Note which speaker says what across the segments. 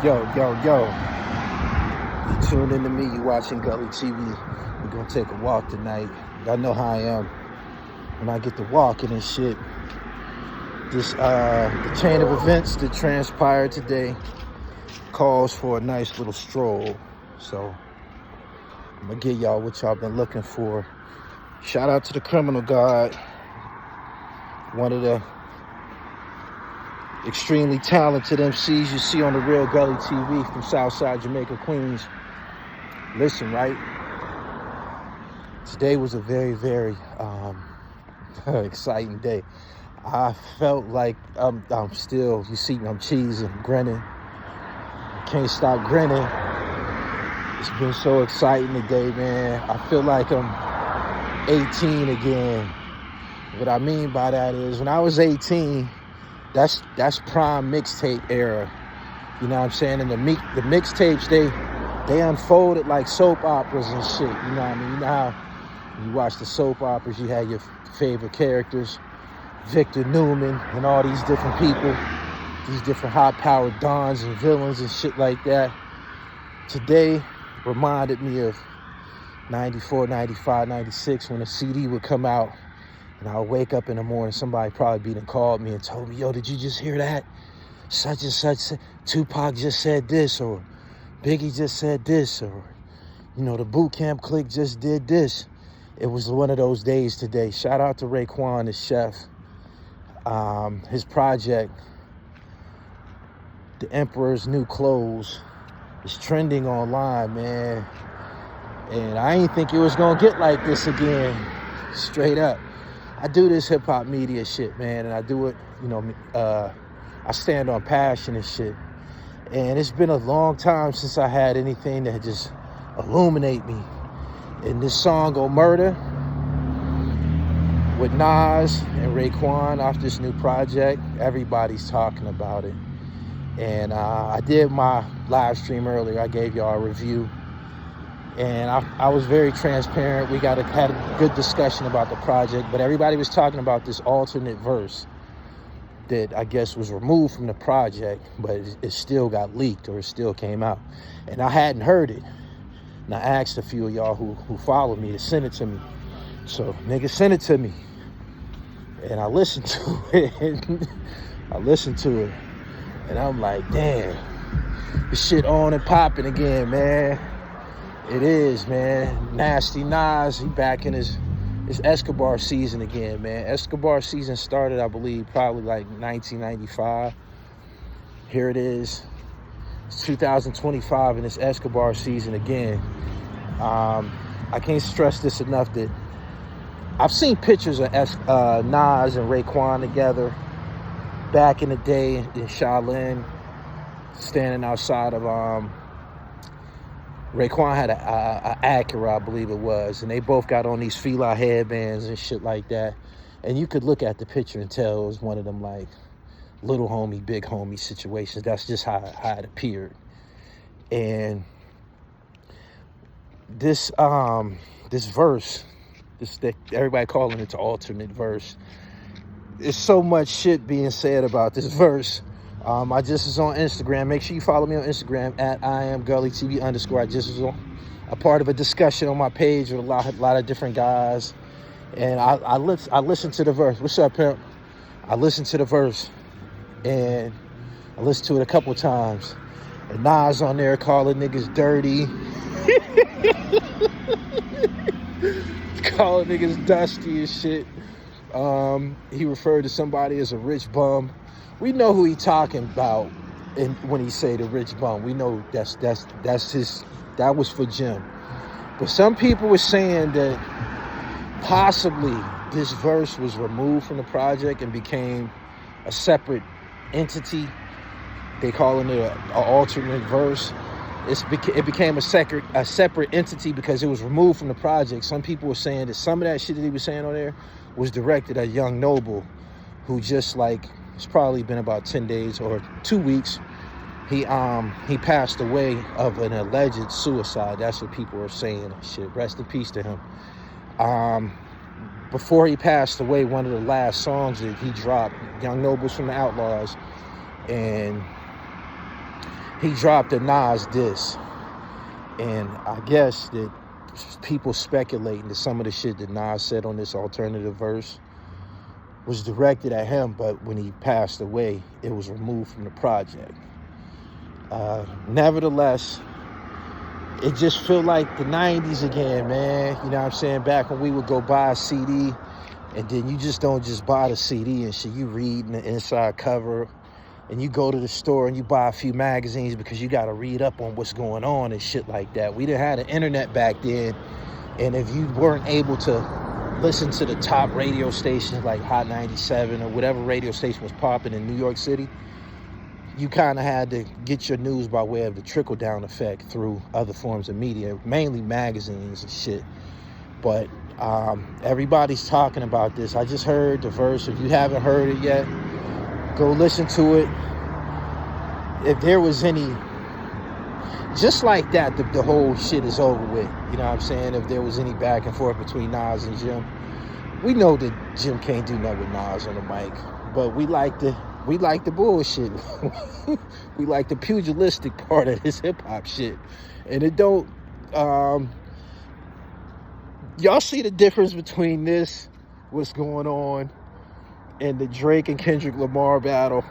Speaker 1: Yo. You tuned into me, you watching Gully TV. We're gonna take a walk tonight. Y'all know how I am. When I get to walking and shit, the chain of events that transpired today calls for a nice little stroll. So I'm gonna give y'all what y'all been looking for. Shout out to the Criminal God, one of the extremely talented MCs you see on the Real Gully TV from Southside Jamaica, Queens. Listen, right? Today was a very, very exciting day. I felt like I'm still, you see me, I'm cheesing, grinning. Can't stop grinning. It's been so exciting today, man. I feel like I'm 18 again. What I mean by that is when I was 18, that's prime mixtape era. You know what I'm saying? And the mixtapes, they unfolded like soap operas and shit. You know what I mean? You know how you watch the soap operas, you had your favorite characters, Victor Newman and all these different people, these different high-powered dons and villains and shit like that. Today reminded me of 94, 95, 96 when a CD would come out. And I would wake up in the morning, somebody probably called me and told me, yo, did you just hear that? Such and such, Tupac just said this, or Biggie just said this, or, you know, the boot camp clique just did this. It was one of those days today. Shout out to Raekwon, the chef. His project, The Emperor's New Clothes, is trending online, man. And I ain't think it was gonna get like this again, straight up. I do this hip hop media shit, man, and I do it, you know, I stand on passion and shit. And it's been a long time since I had anything that just illuminate me. And this song, Omerta, with Nas and Raekwon off this new project, everybody's talking about it. And I did my live stream earlier. I gave y'all a review. And I was very transparent. We had a good discussion about the project, but everybody was talking about this alternate verse that I guess was removed from the project, but it still got leaked, or it still came out. And I hadn't heard it. And I asked a few of y'all who follow me to send it to me. So niggas sent it to me. And I listened to it. And I'm like, damn, this shit on and popping again, man. It is, man. Nasty Nas, he back in his Escobar season again, man. Escobar season started, I believe, probably like 1995. Here it is. It's 2025 and it's Escobar season again. I can't stress this enough that I've seen pictures of Nas and Raekwon together back in the day in Shaolin, standing outside of Raekwon had a Acura, I believe it was, and they both got on these Fila headbands and shit like that. And you could look at the picture and tell it was one of them like little homie, big homie situations. That's just how it appeared. And this verse, everybody calling it the alternate verse. There's so much shit being said about this verse. I just was on Instagram. Make sure you follow me on Instagram at IamGullyTV_. I just was on a part of a discussion on my page with a lot of different guys. And I listened to the verse. What's up, pimp? I listened to the verse. And I listened to it a couple times. And Nas on there calling niggas dirty. Calling niggas dusty and shit. He referred to somebody as a rich bum. We know who he talking about, and when he say the rich bum, we know that was for Jim. But some people were saying that possibly this verse was removed from the project and became a separate entity. They calling it an alternate verse. It became a separate entity because it was removed from the project. Some people were saying that some of that shit that he was saying on there was directed at Young Noble, who just like, it's probably been about 10 days or 2 weeks. He passed away of an alleged suicide. That's what people are saying and shit. Rest in peace to him. Before he passed away, one of the last songs that he dropped, Young Noble's from the Outlaws, and he dropped a Nas diss. And I guess that people speculating that some of the shit that Nas said on this alternative verse was directed at him, but when he passed away, it was removed from the project. Nevertheless, it just felt like the 90s again, man. You know what I'm saying? Back when we would go buy a CD, and then you just don't just buy the CD and shit. You read the inside cover, and you go to the store and you buy a few magazines because you got to read up on what's going on and shit like that. We didn't have the internet back then, and if you weren't able to listen to the top radio stations like Hot 97 or whatever radio station was popping in New York City, you kind of had to get your news by way of the trickle-down effect through other forms of media, mainly magazines and shit. But everybody's talking about this. I just heard the verse. If you haven't heard it yet, go listen to it. If there was any, just like that, the whole shit is over with. You know what I'm saying? If there was any back and forth between Nas and Jim, we know that Jim can't do nothing with Nas on the mic, but we like the bullshit. We like the pugilistic part of this hip-hop shit. And it don't... y'all see the difference between this, what's going on, and the Drake and Kendrick Lamar battle?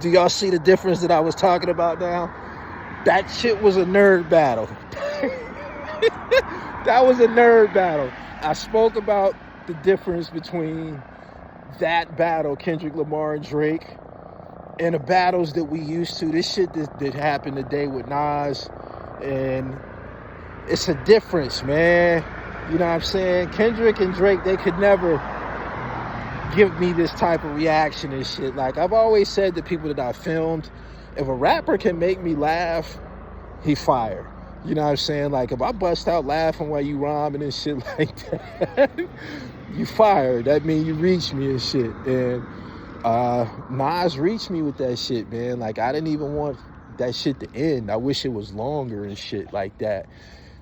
Speaker 1: Do y'all see the difference that I was talking about now? That shit was a nerd battle. That was a nerd battle. I spoke about the difference between that battle, Kendrick Lamar and Drake, and the battles that we used to. This shit that happened today with Nas, and it's a difference, man. You know what I'm saying? Kendrick and Drake, they could never give me this type of reaction and shit. Like, I've always said to people that I filmed, if a rapper can make me laugh, he fire. You know what I'm saying? Like, if I bust out laughing while you rhyming and shit like that, you fired. That mean you reached me and shit. And Nas reached me with that shit, man. Like, I didn't even want that shit to end. I wish it was longer and shit like that.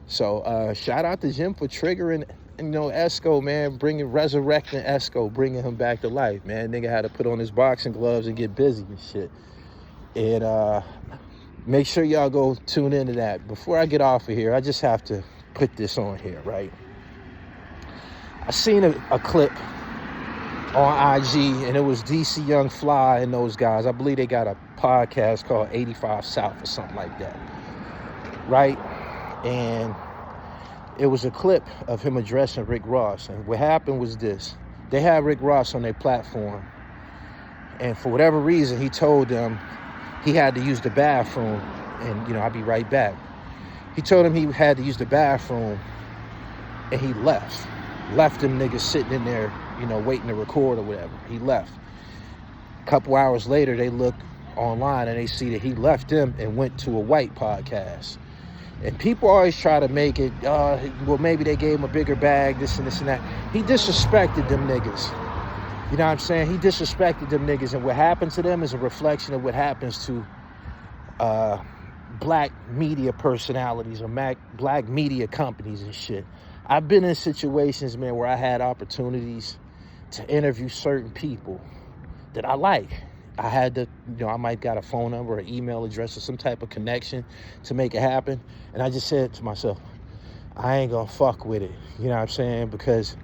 Speaker 1: So shout out to Jim for triggering, you know, Esco, man, resurrecting Esco, bringing him back to life, man. Nigga had to put on his boxing gloves and get busy and shit. And make sure y'all go tune into that. Before I get off of here, I just have to put this on here, right? I seen a clip on IG, and it was DC Young Fly and those guys. I believe they got a podcast called 85 South or something like that, right? And it was a clip of him addressing Rick Ross. And what happened was this. They had Rick Ross on their platform, and for whatever reason, he told them he had to use the bathroom, and, you know, I'll be right back. He told him he had to use the bathroom, and he left them niggas sitting in there, you know, waiting to record or whatever. He left. A couple hours later, they look online and they see that he left them and went to a white podcast. And people always try to make it, well, maybe they gave him a bigger bag, this and this and that. He disrespected them niggas. You know what I'm saying? He disrespected them niggas, and what happened to them is a reflection of what happens to black media personalities or black media companies and shit. I've been in situations, man, where I had opportunities to interview certain people that I like. I had to, you know, I might got a phone number or email address or some type of connection to make it happen. And I just said to myself, I ain't gonna fuck with it. You know what I'm saying? Because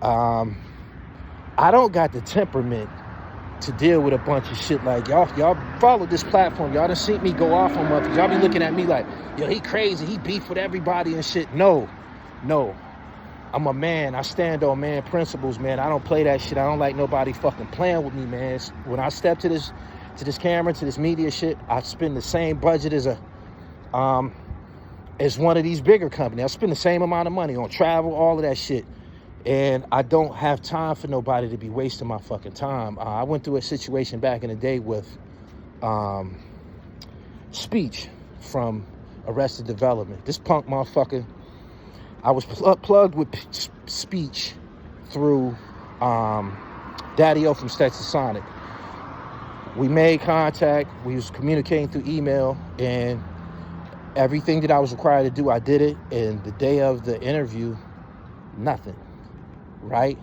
Speaker 1: I don't got the temperament to deal with a bunch of shit like y'all follow this platform. Y'all done seen me go off on motherfuckers. Y'all be looking at me like, yo, he crazy. He beef with everybody and shit. No. I'm a man. I stand on man principles, man. I don't play that shit. I don't like nobody fucking playing with me, man. When I step to this camera, to this media shit, I spend the same budget as one of these bigger companies. I spend the same amount of money on travel, all of that shit. And I don't have time for nobody to be wasting my fucking time. I went through a situation back in the day with Speech from Arrested Development. This punk motherfucker, I was plugged with Speech through Daddy-O from Stetsasonic. We made contact. We was communicating through email, and everything that I was required to do, I did it. And the day of the interview, nothing, right?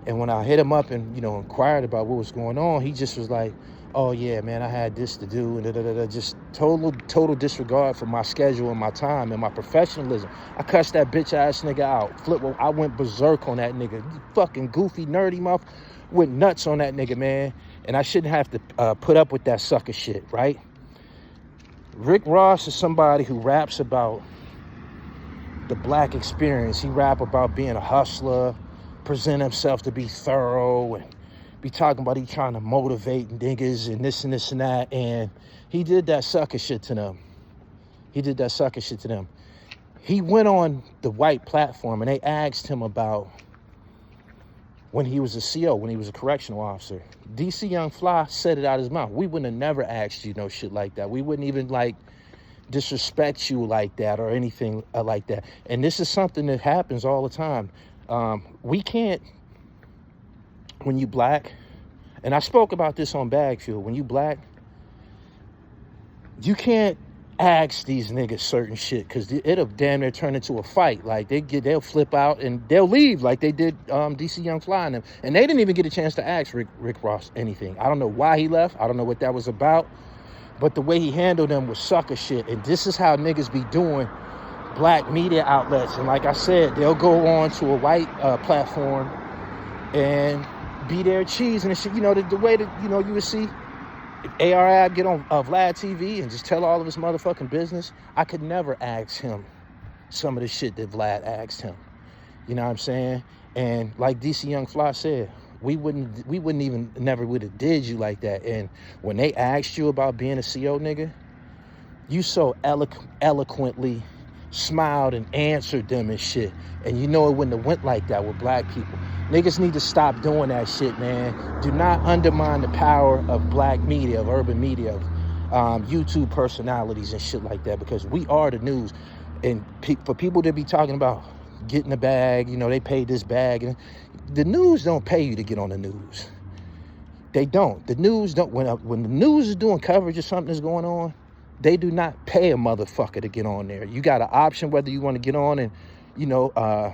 Speaker 1: And when I hit him up and, you know, inquired about what was going on, he just was like, oh yeah, man, I had this to do, and just total disregard for my schedule and my time and my professionalism. I cussed that bitch ass nigga out. I went berserk on that nigga. You fucking goofy, nerdy mouth. Went nuts on that nigga, man. And I shouldn't have to put up with that sucker shit, right? Rick Ross is somebody who raps about the black experience. He rap about being a hustler, present himself to be thorough, and be talking about he trying to motivate niggas and this and this and that. And he did that sucker shit to them. He went on the white platform and they asked him about when he was a CO, when he was a correctional officer. DC Young Fly said it out his mouth. We wouldn't have never asked you no shit like that. We wouldn't even like disrespect you like that or anything like that. And this is something that happens all the time. We can't, when you black, and I spoke about this on Bag Fuel, when you black, you can't ask these niggas certain shit because it'll damn near turn into a fight. Like they'll flip out and they'll leave like they did DC Young Fly and them. And they didn't even get a chance to ask Rick Ross anything. I don't know why he left. I don't know what that was about. But the way he handled them was sucker shit. And this is how niggas be doing black media outlets. And like I said, they'll go on to a white platform and be their cheese and shit. You know, the way that, you know, you would see ARAB get on Vlad TV and just tell all of his motherfucking business. I could never ask him some of the shit that Vlad asked him. You know what I'm saying? And like DC Young Fly said, we wouldn't even never would have did you like that. And when they asked you about being a CO nigga, you so eloquently smiled and answered them and shit. And you know it wouldn't have went like that with black people. Niggas need to stop doing that shit, man. Do not undermine the power of black media, of urban media, of YouTube personalities and shit like that, because we are the news. And for people to be talking about getting a bag, you know, they paid this bag. And the news don't pay you to get on the news. They don't. The news don't. When the news is doing coverage of something that's going on, they do not pay a motherfucker to get on there. You got an option whether you want to get on and, you know,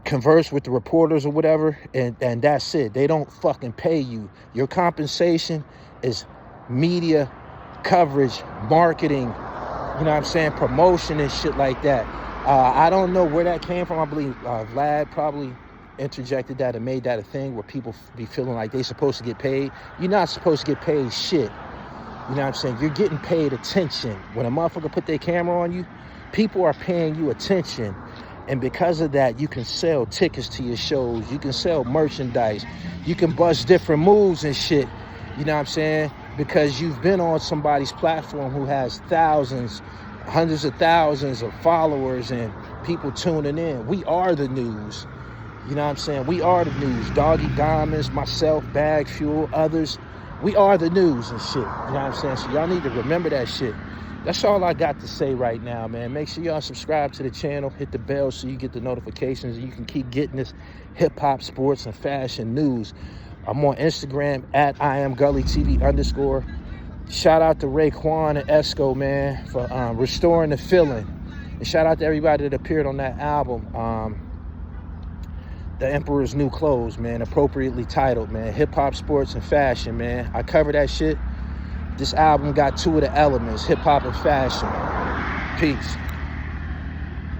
Speaker 1: converse with the reporters or whatever, and that's it. They don't fucking pay you. Your compensation is media coverage, marketing, you know what I'm saying, promotion and shit like that. I don't know where that came from. I believe Vlad probably interjected that and made that a thing where people be feeling like they supposed to get paid. You're not supposed to get paid shit. You know what I'm saying? You're getting paid attention. When a motherfucker put their camera on you, people are paying you attention. And because of that, you can sell tickets to your shows. You can sell merchandise. You can bust different moves and shit. You know what I'm saying? Because you've been on somebody's platform who has thousands, hundreds of thousands of followers and people tuning in. We are the news. You know what I'm saying? We are the news. Doggy Diamonds, myself, Bag Fuel, others. We are the news and shit. You know what I'm saying? So y'all need to remember that shit. That's all I got to say right now, man. Make sure y'all subscribe to the channel. Hit the bell so you get the notifications and you can keep getting this hip-hop, sports, and fashion news. I'm on Instagram at @IamGullyTV_. Shout out to Raekwon and Esco, man, for restoring the feeling. And shout out to everybody that appeared on that album, The Emperor's New Clothes, man, appropriately titled, man. Hip-hop, sports, and fashion, man. I cover that shit. This album got two of the elements, hip-hop and fashion. Peace.